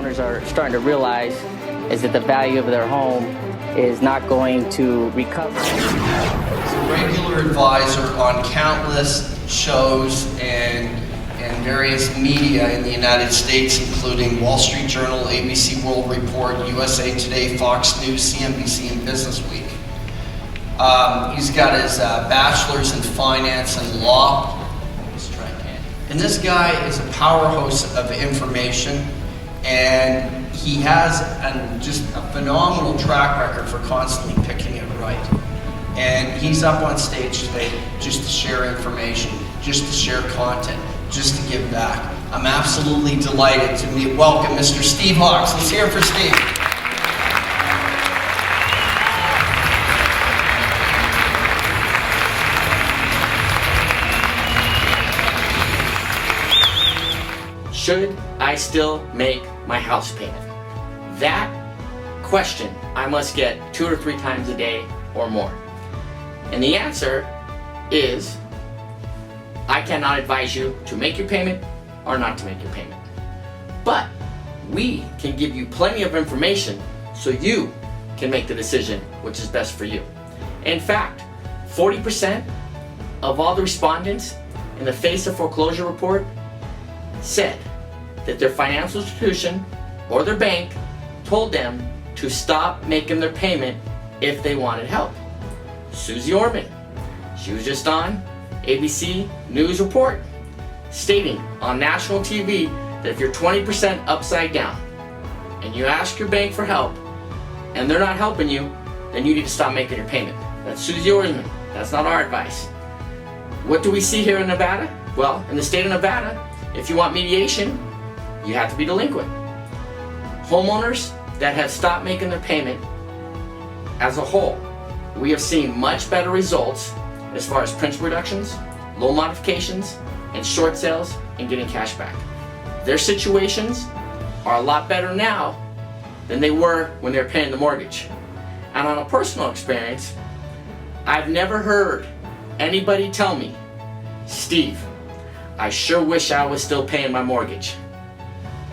homeowners are starting to realize is that the value of their home is not going to recover. As a regular advisor on countless shows and various media in the United States, including Wall Street Journal, ABC World Report, USA Today, Fox News, CNBC, and Business Week. He's got his bachelor's in finance and law. And this guy is a powerhouse of information, and he has just a phenomenal track record for constantly picking it right. And he's up on stage today just to share information, just to share content, just to give back. I'm absolutely delighted to welcome Mr. Steve Hawks. Let's hear it for Steve. Should I still make my house payment? That question I must get 2 or 3 times a day or more. And the answer is, I cannot advise you to make your payment or not to make your payment. But we can give you plenty of information so you can make the decision which is best for you. In fact, 40% of all the respondents in the Face of Foreclosure Report said that their financial institution or their bank told them to stop making their payment if they wanted help. Suze Orman, she was just on ABC News Report, stating on national TV that if you're 20% upside down and you ask your bank for help and they're not helping you, then you need to stop making your payment. That's Suze Orman. That's not our advice. What do we see here in Nevada? Well, in the state of Nevada, if you want mediation, you have to be delinquent. Homeowners that have stopped making their payment, as a whole, we have seen much better results as far as principal reductions, loan modifications, and short sales, and getting cash back. Their situations are a lot better now than they were when they were paying the mortgage. And on a personal experience, I've never heard anybody tell me, Steve, I sure wish I was still paying my mortgage.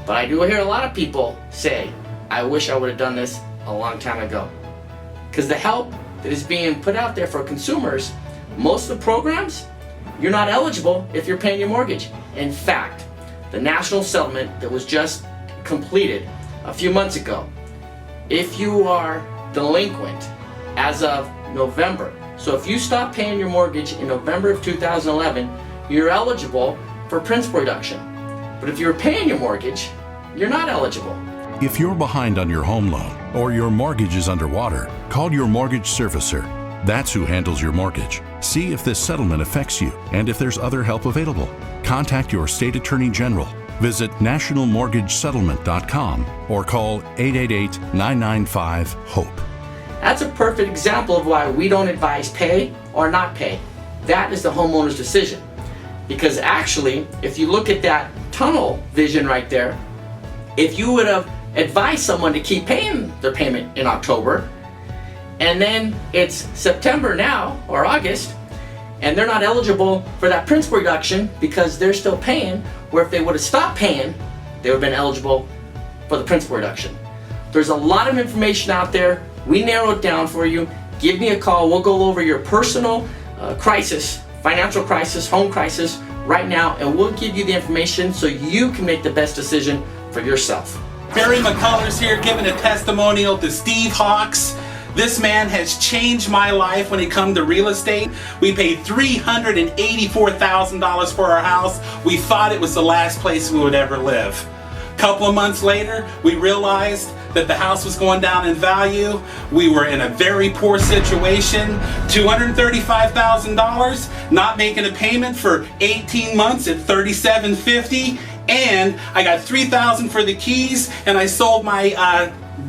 But I do hear a lot of people say, I wish I would have done this a long time ago. Because the help that is being put out there for consumers, most of the programs, you're not eligible if you're paying your mortgage. In fact, the national settlement that was just completed a few months ago, if you are delinquent as of November, so if you stop paying your mortgage in November of 2011, you're eligible for principal reduction. But if you're paying your mortgage, you're not eligible. If you're behind on your home loan or your mortgage is underwater, call your mortgage servicer. That's who handles your mortgage. See if this settlement affects you and if there's other help available. Contact your state attorney general. Visit nationalmortgagesettlement.com or call 888-995-HOPE. That's a perfect example of why we don't advise pay or not pay. That is the homeowner's decision. Because actually, if you look at that tunnel vision right there, if you would have advised someone to keep paying their payment in October, and then it's September now, or August, and they're not eligible for that principal reduction because they're still paying, where if they would have stopped paying, they would have been eligible for the principal reduction. There's a lot of information out there. We narrow it down for you. Give me a call. We'll go over your personal crisis, financial crisis, home crisis right now, and we'll give you the information so you can make the best decision for yourself. Barry McCullers here giving a testimonial to Steve Hawks. This man has changed my life when it comes to real estate. We paid $384,000 for our house. We thought it was the last place we would ever live. A couple of months later, we realized that the house was going down in value. We were in a very poor situation. $235,000, not making a payment for 18 months at $3,750. And I got $3,000 for the keys, and I sold my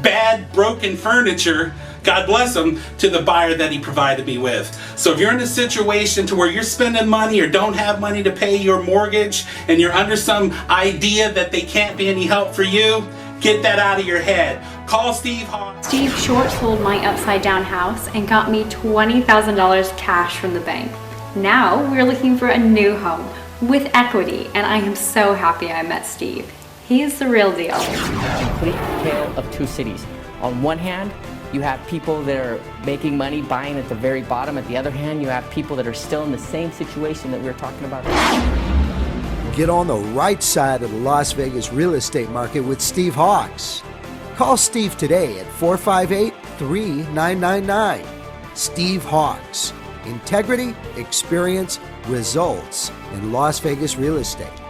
bad, broken furniture, God bless him, to the buyer that he provided me with. So if you're in a situation to where you're spending money or don't have money to pay your mortgage, and you're under some idea that they can't be any help for you, get that out of your head. Call Steve Hawks. Steve short sold my upside down house and got me $20,000 cash from the bank. Now we're looking for a new home with equity, and I am so happy I met Steve. He's the real deal. Complete tale of two cities. On one hand, you have people that are making money buying at the very bottom. At the other hand, you have people that are still in the same situation that we were talking about. Get on the right side of the Las Vegas real estate market with Steve Hawks. Call Steve today at 458-3999. Steve Hawks. Integrity, experience, results in Las Vegas real estate.